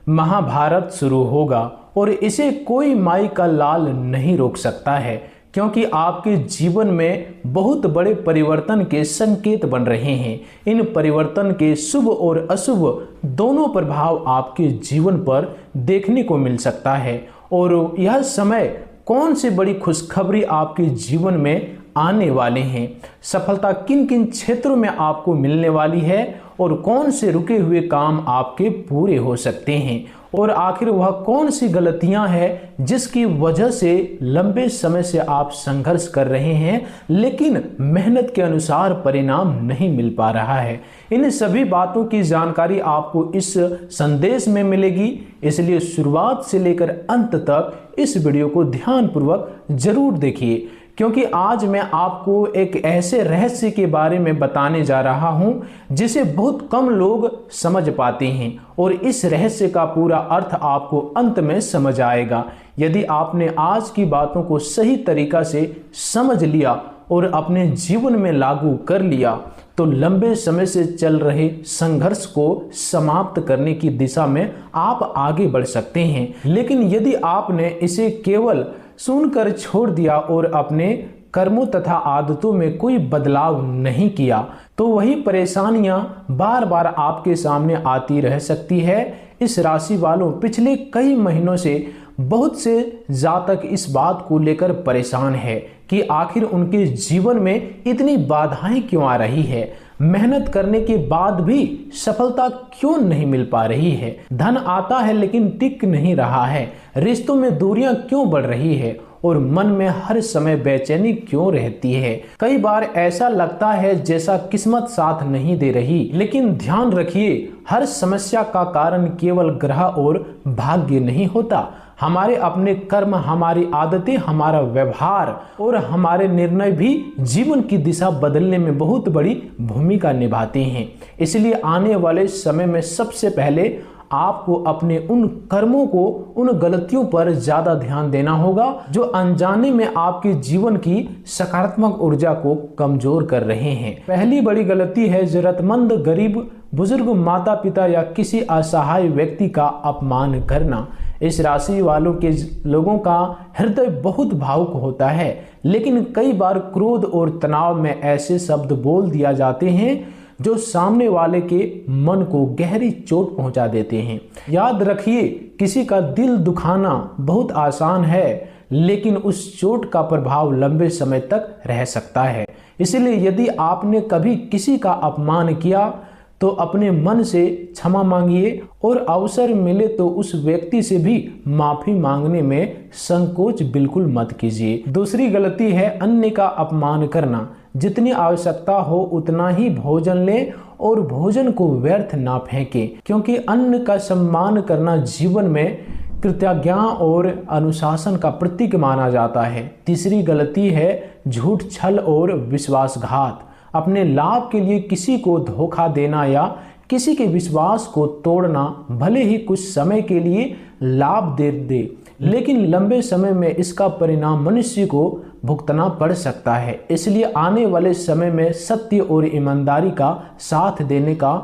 महाभारत शुरू होगा और इसे कोई माई का लाल नहीं रोक सकता है, क्योंकि आपके जीवन में बहुत बड़े परिवर्तन के संकेत बन रहे हैं। इन परिवर्तन के शुभ और अशुभ दोनों प्रभाव आपके जीवन पर देखने को मिल सकता है। और यह समय कौन सी बड़ी खुशखबरी आपके जीवन में आने वाले हैं, सफलता किन किन क्षेत्रों में आपको मिलने वाली है और कौन से रुके हुए काम आपके पूरे हो सकते हैं, और आखिर वह कौन सी गलतियां हैं जिसकी वजह से लंबे समय से आप संघर्ष कर रहे हैं लेकिन मेहनत के अनुसार परिणाम नहीं मिल पा रहा है। इन सभी बातों की जानकारी आपको इस संदेश में मिलेगी, इसलिए शुरुआत से लेकर अंत तक इस वीडियो को ध्यानपूर्वक जरूर देखिए, क्योंकि आज मैं आपको एक ऐसे रहस्य के बारे में बताने जा रहा हूं जिसे बहुत कम लोग समझ पाते हैं, और इस रहस्य का पूरा अर्थ आपको अंत में समझ आएगा। यदि आपने आज की बातों को सही तरीका से समझ लिया और अपने जीवन में लागू कर लिया तो लंबे समय से चल रहे संघर्ष को समाप्त करने की दिशा में आप आगे बढ़ सकते हैं। लेकिन यदि आपने इसे केवल सुनकर छोड़ दिया और अपने कर्मों तथा आदतों में कोई बदलाव नहीं किया तो वही परेशानियां बार बार आपके सामने आती रह सकती है। इस राशि वालों पिछले कई महीनों से बहुत से जातक इस बात को लेकर परेशान है कि आखिर उनके जीवन में इतनी बाधाएं क्यों आ रही है, मेहनत करने के बाद भी सफलता क्यों नहीं मिल पा रही है, धन आता है लेकिन टिक नहीं रहा है, रिश्तों में दूरियां क्यों बढ़ रही है और मन में हर समय बेचैनी क्यों रहती है। कई बार ऐसा लगता है जैसा किस्मत साथ नहीं दे रही, लेकिन ध्यान रखिए हर समस्या का कारण केवल ग्रह और भाग्य नहीं होता। हमारे अपने कर्म, हमारी आदतें, हमारा व्यवहार और हमारे निर्णय भी जीवन की दिशा बदलने में बहुत बड़ी भूमिका निभाते हैं। इसलिए आने वाले समय में सबसे पहले आपको अपने उन कर्मों को, उन गलतियों पर ज्यादा ध्यान देना होगा जो अनजाने में आपके जीवन की सकारात्मक ऊर्जा को कमजोर कर रहे हैं। पहली बड़ी गलती है जरूरतमंद, गरीब, बुजुर्ग, माता पिता या किसी असहाय व्यक्ति का अपमान करना। इस राशि वालों के लोगों का हृदय बहुत भावुक होता है, लेकिन कई बार क्रोध और तनाव में ऐसे शब्द बोल दिया जाते हैं जो सामने वाले के मन को गहरी चोट पहुंचा देते हैं। याद रखिए, किसी का दिल दुखाना बहुत आसान है, लेकिन उस चोट का प्रभाव लंबे समय तक रह सकता है। इसलिए यदि आपने कभी किसी का अपमान किया तो अपने मन से क्षमा मांगिए और अवसर मिले तो उस व्यक्ति से भी माफी मांगने में संकोच बिल्कुल मत कीजिए। दूसरी गलती है अन्य का अपमान करना। जितनी आवश्यकता हो उतना ही भोजन लें और भोजन को व्यर्थ ना फेंकें, क्योंकि अन्न का सम्मान करना जीवन में कृतज्ञता और अनुशासन का प्रतीक माना जाता है। तीसरी गलती है झूठ, छल और विश्वासघात। अपने लाभ के लिए किसी को धोखा देना या किसी के विश्वास को तोड़ना भले ही कुछ समय के लिए लाभ दे, लेकिन लंबे समय में इसका परिणाम मनुष्य को भुगतना पड़ सकता है। इसलिए आने वाले समय में सत्य और ईमानदारी का साथ देने का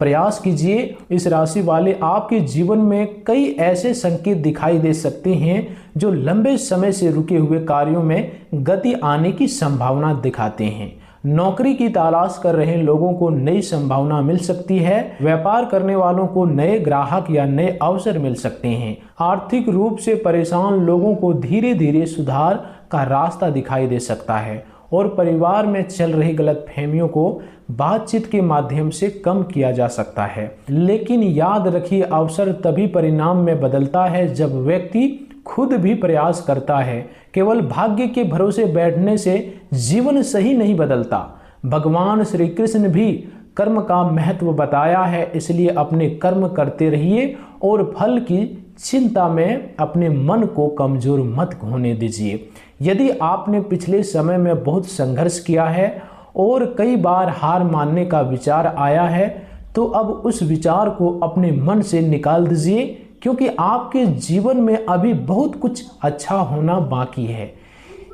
प्रयास कीजिए। इस राशि वाले आपके जीवन में कई ऐसे संकेत दिखाई दे सकते हैं जो लंबे समय से रुके हुए कार्यों में गति आने की संभावना दिखाते हैं। नौकरी की तलाश कर रहे लोगों को नई संभावना मिल सकती है। व्यापार करने वालों को नए ग्राहक या नए अवसर मिल सकते हैं। आर्थिक रूप से परेशान लोगों को धीरे धीरे सुधार का रास्ता दिखाई दे सकता है, और परिवार में चल रही गलतफहमियों को बातचीत के माध्यम से कम किया जा सकता है। लेकिन याद रखिए, अवसर तभी परिणाम में बदलता है जब व्यक्ति खुद भी प्रयास करता है। केवल भाग्य के भरोसे बैठने से जीवन सही नहीं बदलता। भगवान श्री कृष्ण भी कर्म का महत्व बताया है, इसलिए अपने कर्म करते रहिए और फल की चिंता में अपने मन को कमजोर मत होने दीजिए। यदि आपने पिछले समय में बहुत संघर्ष किया है और कई बार हार मानने का विचार आया है, तो अब उस विचार को अपने मन से निकाल दीजिए, क्योंकि आपके जीवन में अभी बहुत कुछ अच्छा होना बाकी है।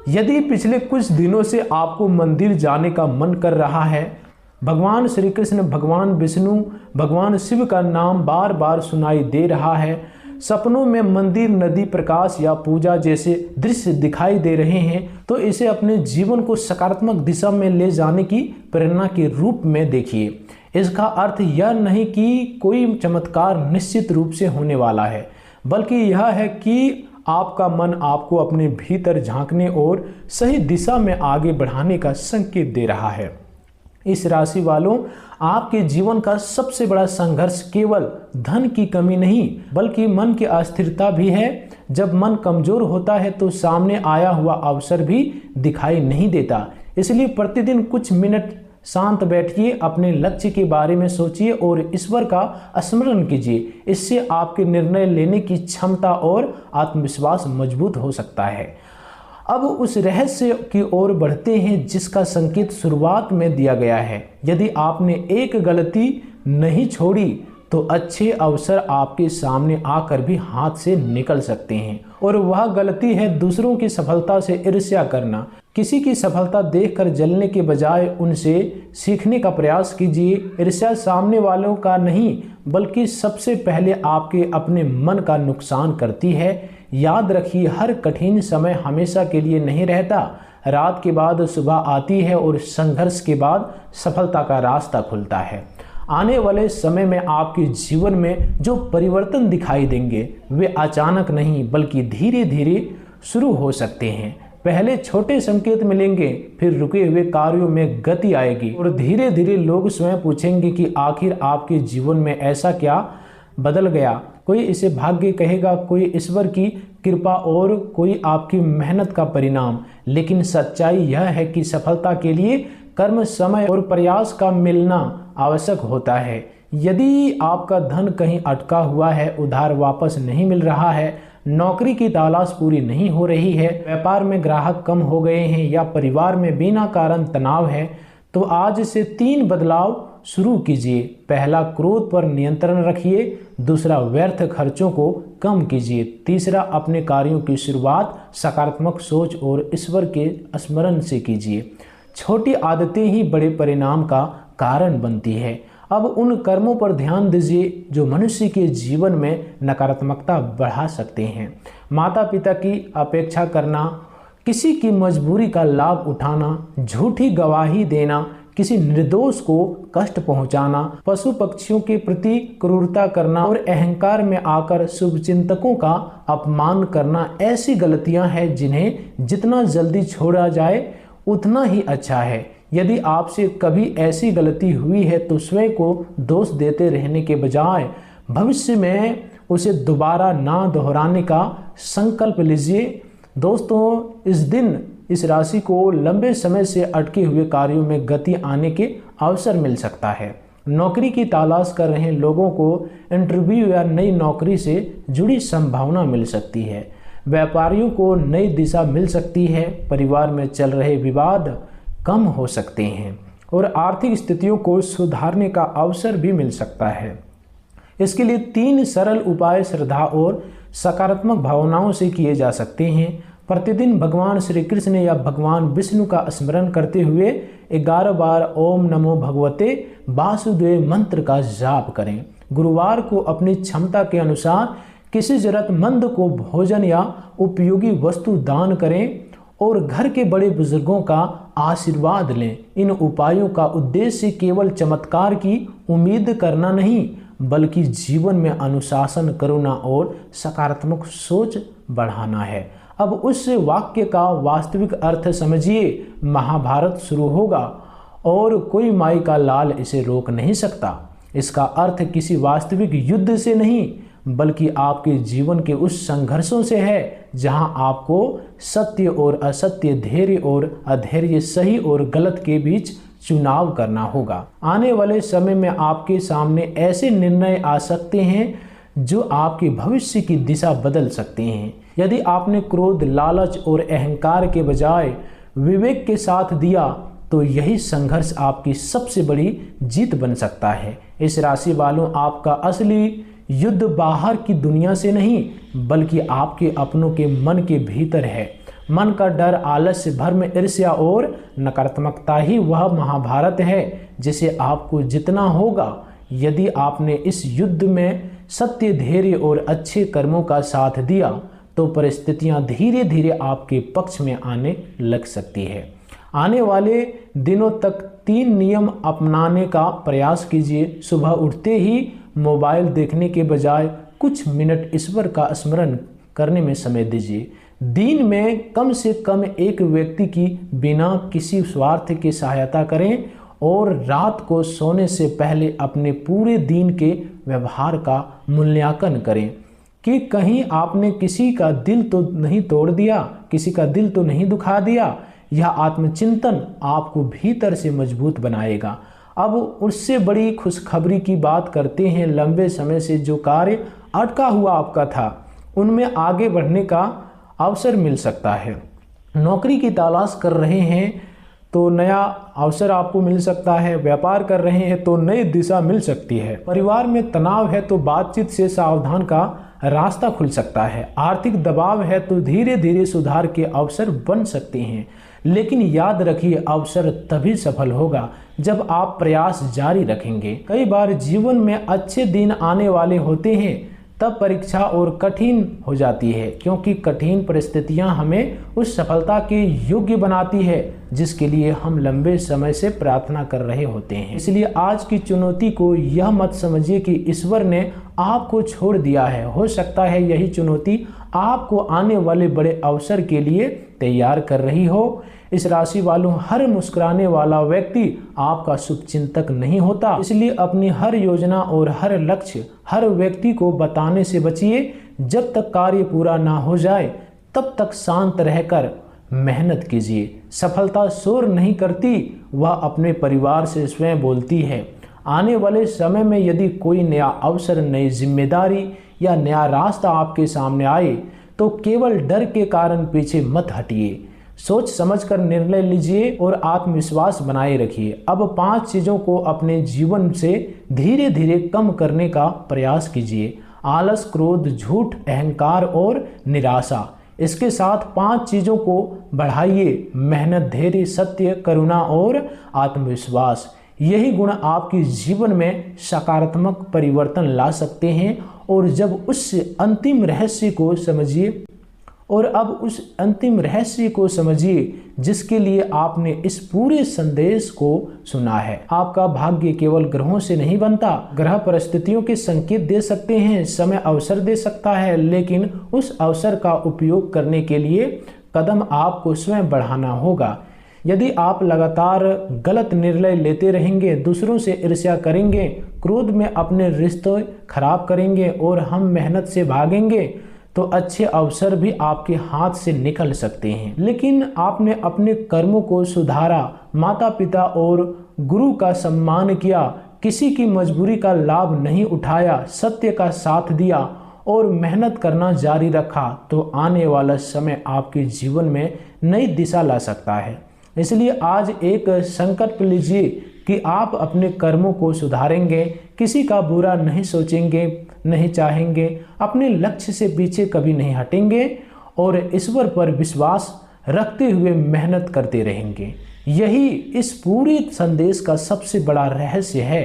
यदि पिछले कुछ दिनों से आपको मंदिर जाने का मन कर रहा है भगवान श्री कृष्ण, भगवान विष्णु, भगवान शिव का नाम बार बार सुनाई दे रहा है। सपनों में मंदिर, नदी, प्रकाश या पूजा जैसे दृश्य दिखाई दे रहे हैं तो इसे अपने जीवन को सकारात्मक दिशा में ले जाने की प्रेरणा के रूप में देखिए। इसका अर्थ यह नहीं कि कोई चमत्कार निश्चित रूप से होने वाला है, बल्कि यह है कि आपका मन आपको अपने भीतर झांकने और सही दिशा में आगे बढ़ाने का संकेत दे रहा है। इस राशि वालों, आपके जीवन का सबसे बड़ा संघर्ष केवल धन की कमी नहीं बल्कि मन की अस्थिरता भी है। जब मन कमजोर होता है तो सामने आया हुआ अवसर भी दिखाई नहीं देता। इसलिए प्रतिदिन कुछ मिनट शांत बैठिए, अपने लक्ष्य के बारे में सोचिए और ईश्वर का स्मरण कीजिए। इससे आपके निर्णय लेने की क्षमता और आत्मविश्वास मजबूत हो सकता है। अब उस रहस्य की ओर बढ़ते हैं जिसका संकेत शुरुआत में दिया गया है। यदि आपने एक गलती नहीं छोड़ी तो अच्छे अवसर आपके सामने आकर भी हाथ से निकल सकते हैं, और वह गलती है दूसरों की सफलता से ईर्ष्या करना। किसी की सफलता देखकर जलने के बजाय उनसे सीखने का प्रयास कीजिए। ईर्ष्या सामने वालों का नहीं बल्कि सबसे पहले आपके अपने मन का नुकसान करती है। याद रखिए, हर कठिन समय हमेशा के लिए नहीं रहता। रात के बाद सुबह आती है और संघर्ष के बाद सफलता का रास्ता खुलता है। आने वाले समय में आपके जीवन में जो परिवर्तन दिखाई देंगे वे अचानक नहीं बल्कि धीरे धीरे शुरू हो सकते हैं। पहले छोटे संकेत मिलेंगे, फिर रुके हुए कार्यों में गति आएगी और धीरे धीरे लोग स्वयं पूछेंगे कि आखिर आपके जीवन में ऐसा क्या बदल गया। कोई इसे भाग्य कहेगा, कोई ईश्वर की कृपा और कोई आपकी मेहनत का परिणाम। लेकिन सच्चाई यह है कि सफलता के लिए कर्म, समय और प्रयास का मिलना आवश्यक होता है। यदि आपका धन कहीं अटका हुआ है, उधार वापस नहीं मिल रहा है, नौकरी की तलाश पूरी नहीं हो रही है, व्यापार में ग्राहक कम हो गए हैं या परिवार में बिना कारण तनाव है, तो आज से 3 बदलाव शुरू कीजिए। पहला, क्रोध पर नियंत्रण रखिए। दूसरा, व्यर्थ खर्चों को कम कीजिए। तीसरा, अपने कार्यों की शुरुआत सकारात्मक सोच और ईश्वर के स्मरण से कीजिए। छोटी आदतें ही बड़े परिणाम का कारण बनती है। अब उन कर्मों पर ध्यान दीजिए जो मनुष्य के जीवन में नकारात्मकता बढ़ा सकते हैं। माता पिता की अपेक्षा करना, किसी की मजबूरी का लाभ उठाना, झूठी गवाही देना, किसी निर्दोष को कष्ट पहुंचाना, पशु पक्षियों के प्रति क्रूरता करना और अहंकार में आकर शुभचिंतकों का अपमान करना ऐसी गलतियां हैं जिन्हें जितना जल्दी छोड़ा जाए उतना ही अच्छा है। यदि आपसे कभी ऐसी गलती हुई है तो स्वयं को दोष देते रहने के बजाय भविष्य में उसे दोबारा ना दोहराने का संकल्प लीजिए। दोस्तों, इस दिन इस राशि को लंबे समय से अटके हुए कार्यों में गति आने के अवसर मिल सकता है। नौकरी की तलाश कर रहे लोगों को इंटरव्यू या नई नौकरी से जुड़ी संभावना मिल सकती है। व्यापारियों को नई दिशा मिल सकती है। परिवार में चल रहे विवाद कम हो सकते हैं और आर्थिक स्थितियों को सुधारने का अवसर भी मिल सकता है। इसके लिए 3 सरल उपाय श्रद्धा और सकारात्मक भावनाओं से किए जा सकते हैं। प्रतिदिन भगवान श्री कृष्ण या भगवान विष्णु का स्मरण करते हुए 11 बार ओम नमो भगवते वासुदेव मंत्र का जाप करें। गुरुवार को अपनी क्षमता के अनुसार किसी जरूरतमंद को भोजन या उपयोगी वस्तु दान करें और घर के बड़े बुजुर्गों का आशीर्वाद लें। इन उपायों का उद्देश्य केवल चमत्कार की उम्मीद करना नहीं बल्कि जीवन में अनुशासन, करुणा और सकारात्मक सोच बढ़ाना है। अब उस वाक्य का वास्तविक अर्थ समझिए। महाभारत शुरू होगा और कोई माई का लाल इसे रोक नहीं सकता। इसका अर्थ किसी वास्तविक युद्ध से नहीं बल्कि आपके जीवन के उस संघर्षों से है जहां आपको सत्य और असत्य, धैर्य और अधैर्य, सही और गलत के बीच चुनाव करना होगा। आने वाले समय में आपके सामने ऐसे निर्णय आ सकते हैं जो आपके भविष्य की दिशा बदल सकते हैं। यदि आपने क्रोध, लालच और अहंकार के बजाय विवेक के साथ दिया तो यही संघर्ष आपकी सबसे बड़ी जीत बन सकता है। इस राशि वालों, आपका असली युद्ध बाहर की दुनिया से नहीं बल्कि आपके अपनों के मन के भीतर है। मन का डर, आलस्य, भ्रम, ईर्ष्या और नकारात्मकता ही वह महाभारत है जिसे आपको जीतना होगा। यदि आपने इस युद्ध में सत्य, धैर्य और अच्छे कर्मों का साथ दिया तो परिस्थितियां धीरे धीरे आपके पक्ष में आने लग सकती है। आने वाले दिनों तक 3 नियम अपनाने का प्रयास कीजिए। सुबह उठते ही मोबाइल देखने के बजाय कुछ मिनट ईश्वर का स्मरण करने में समय दीजिए। दिन में कम से कम एक व्यक्ति की बिना किसी स्वार्थ की सहायता करें और रात को सोने से पहले अपने पूरे दिन के व्यवहार का मूल्यांकन करें कि कहीं आपने किसी का दिल तो नहीं तोड़ दिया, किसी का दिल तो नहीं दुखा दिया। यह आत्मचिंतन आपको भीतर से मजबूत बनाएगा। अब उससे बड़ी खुशखबरी की बात करते हैं। लंबे समय से जो कार्य अटका हुआ आपका था उनमें आगे बढ़ने का अवसर मिल सकता है। नौकरी की तलाश कर रहे हैं तो नया अवसर आपको मिल सकता है। व्यापार कर रहे हैं तो नई दिशा मिल सकती है। परिवार में तनाव है तो बातचीत से सावधान का रास्ता खुल सकता है। आर्थिक दबाव है तो धीरे धीरे सुधार के अवसर बन सकते हैं। लेकिन याद रखिए, अवसर तभी सफल होगा जब आप प्रयास जारी रखेंगे। कई बार जीवन में अच्छे दिन आने वाले होते हैं तब परीक्षा और कठिन हो जाती है, क्योंकि कठिन परिस्थितियां हमें उस सफलता के योग्य बनाती है जिसके लिए हम लंबे समय से प्रार्थना कर रहे होते हैं। इसलिए आज की चुनौती को यह मत समझिए कि ईश्वर ने आपको छोड़ दिया है। हो सकता है यही चुनौती आपको आने वाले बड़े अवसर के लिए तैयार कर रही हो। इस राशि वालों, हर मुस्कुराने वाला व्यक्ति आपका शुभचिंतक नहीं होता। इसलिए अपनी हर योजना और हर लक्ष्य हर व्यक्ति को बताने से बचिए। जब तक कार्य पूरा ना हो जाए तब तक शांत रहकर मेहनत कीजिए। सफलता शोर नहीं करती, वह अपने परिवार से स्वयं बोलती है। आने वाले समय में यदि कोई नया अवसर, नई जिम्मेदारी या नया रास्ता आपके सामने आए तो केवल डर के कारण पीछे मत हटिए। सोच समझकर निर्णय लीजिए और आत्मविश्वास बनाए रखिए। अब 5 चीज़ों को अपने जीवन से धीरे धीरे कम करने का प्रयास कीजिए। आलस, क्रोध, झूठ, अहंकार और निराशा। इसके साथ 5 चीज़ों को बढ़ाइए: मेहनत, धैर्य, सत्य, करुणा और आत्मविश्वास। यही गुण आपके जीवन में सकारात्मक परिवर्तन ला सकते हैं। और जब उस अंतिम रहस्य को समझिए जिसके लिए आपने इस पूरे संदेश को सुना है। आपका भाग्य केवल ग्रहों से नहीं बनता। ग्रह परिस्थितियों के संकेत दे सकते हैं, समय अवसर दे सकता है, लेकिन उस अवसर का उपयोग करने के लिए कदम आपको स्वयं बढ़ाना होगा। यदि आप लगातार गलत निर्णय लेते रहेंगे, दूसरों से ईर्ष्या करेंगे, क्रोध में अपने रिश्ते खराब करेंगे और हम मेहनत से भागेंगे तो अच्छे अवसर भी आपके हाथ से निकल सकते हैं। लेकिन आपने अपने कर्मों को सुधारा, माता पिता और गुरु का सम्मान किया, किसी की मजबूरी का लाभ नहीं उठाया, सत्य का साथ दिया और मेहनत करना जारी रखा तो आने वाला समय आपके जीवन में नई दिशा ला सकता है। इसलिए आज एक संकल्प लीजिए कि आप अपने कर्मों को सुधारेंगे, किसी का बुरा नहीं सोचेंगे, नहीं चाहेंगे, अपने लक्ष्य से पीछे कभी नहीं हटेंगे और ईश्वर पर विश्वास रखते हुए मेहनत करते रहेंगे। यही इस पूरे संदेश का सबसे बड़ा रहस्य है।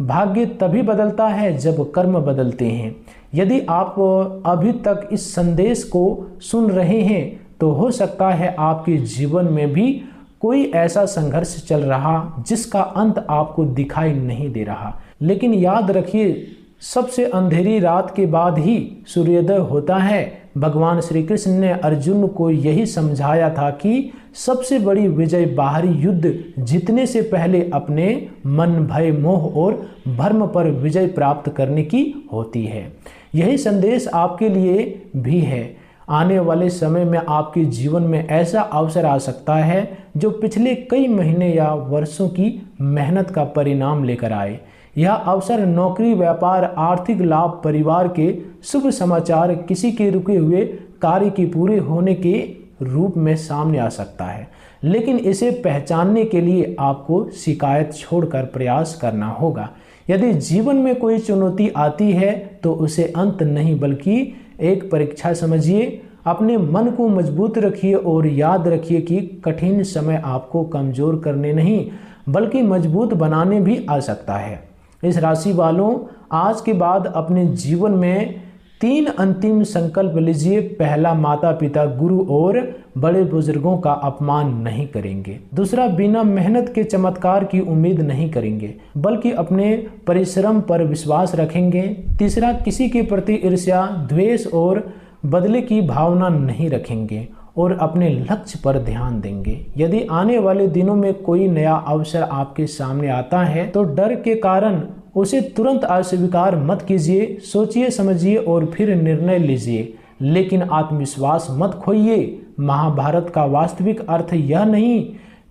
भाग्य तभी बदलता है जब कर्म बदलते हैं। यदि आप अभी तक इस संदेश को सुन रहे हैं तो हो सकता है आपके जीवन में भी कोई ऐसा संघर्ष चल रहा जिसका अंत आपको दिखाई नहीं दे रहा। लेकिन याद रखिए, सबसे अंधेरी रात के बाद ही सूर्योदय होता है। भगवान श्री कृष्ण ने अर्जुन को यही समझाया था कि सबसे बड़ी विजय बाहरी युद्ध जीतने से पहले अपने मन, भय, मोह और भ्रम पर विजय प्राप्त करने की होती है। यही संदेश आपके लिए भी है। आने वाले समय में आपके जीवन में ऐसा अवसर आ सकता है जो पिछले कई महीने या वर्षों की मेहनत का परिणाम लेकर आए। यह अवसर नौकरी, व्यापार, आर्थिक लाभ, परिवार के शुभ समाचार, किसी के रुके हुए कार्य के पूरे होने के रूप में सामने आ सकता है। लेकिन इसे पहचानने के लिए आपको शिकायत छोड़कर प्रयास करना होगा। यदि जीवन में कोई चुनौती आती है तो उसे अंत नहीं बल्कि एक परीक्षा समझिए। अपने मन को मजबूत रखिए और याद रखिए कि कठिन समय आपको कमज़ोर करने नहीं बल्कि मजबूत बनाने भी आ सकता है। इस राशि वालों, आज के बाद अपने जीवन में 3 अंतिम संकल्प लीजिए। पहला, माता पिता, गुरु और बड़े बुजुर्गों का अपमान नहीं करेंगे। दूसरा, बिना मेहनत के चमत्कार की उम्मीद नहीं करेंगे बल्कि अपने परिश्रम पर विश्वास रखेंगे। तीसरा, किसी के प्रति ईर्ष्या, द्वेष और बदले की भावना नहीं रखेंगे और अपने लक्ष्य पर ध्यान देंगे। यदि आने वाले दिनों में कोई नया अवसर आपके सामने आता है तो डर के कारण उसे तुरंत अस्वीकार मत कीजिए। सोचिए समझिए और फिर निर्णय लीजिए, लेकिन आत्मविश्वास मत खोइए। महाभारत का वास्तविक अर्थ यह नहीं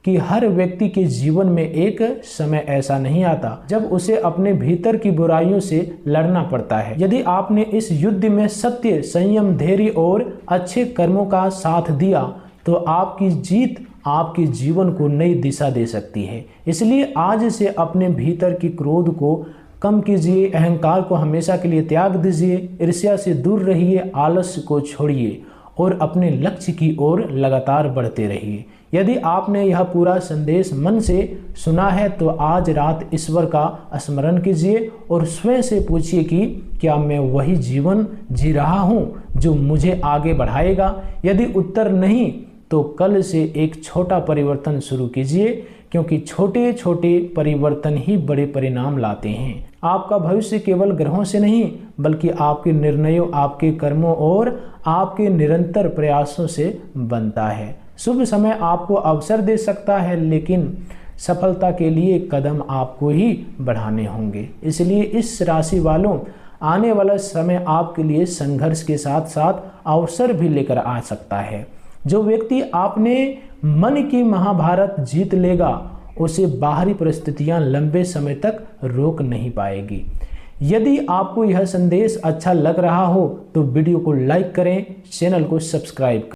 कि हर व्यक्ति के जीवन में एक समय ऐसा नहीं आता जब उसे अपने भीतर की बुराइयों से लड़ना पड़ता है। यदि आपने इस युद्ध में सत्य, संयम, धैर्य और अच्छे कर्मों का साथ दिया तो आपकी जीत आपके जीवन को नई दिशा दे सकती है। इसलिए आज से अपने भीतर की क्रोध को कम कीजिए, अहंकार को हमेशा के लिए त्याग दीजिए, ईर्ष्या से दूर रहिए, आलस्य को छोड़िए और अपने लक्ष्य की ओर लगातार बढ़ते रहिए। यदि आपने यह पूरा संदेश मन से सुना है तो आज रात ईश्वर का स्मरण कीजिए और स्वयं से पूछिए कि क्या मैं वही जीवन जी रहा हूँ जो मुझे आगे बढ़ाएगा। यदि उत्तर नहीं तो कल से एक छोटा परिवर्तन शुरू कीजिए, क्योंकि छोटे छोटे परिवर्तन ही बड़े परिणाम लाते हैं। आपका भविष्य केवल ग्रहों से नहीं बल्कि आपके निर्णयों, आपके कर्मों और आपके निरंतर प्रयासों से बनता है। शुभ समय आपको अवसर दे सकता है, लेकिन सफलता के लिए कदम आपको ही बढ़ाने होंगे। इसलिए इस राशि वालों, आने वाला समय आपके लिए संघर्ष के साथ साथ अवसर भी लेकर आ सकता है। जो व्यक्ति आपने मन की महाभारत जीत लेगा उसे बाहरी परिस्थितियां लंबे समय तक रोक नहीं पाएगी। यदि आपको यह संदेश अच्छा लग रहा हो तो वीडियो को लाइक करें, चैनल को सब्सक्राइब करें।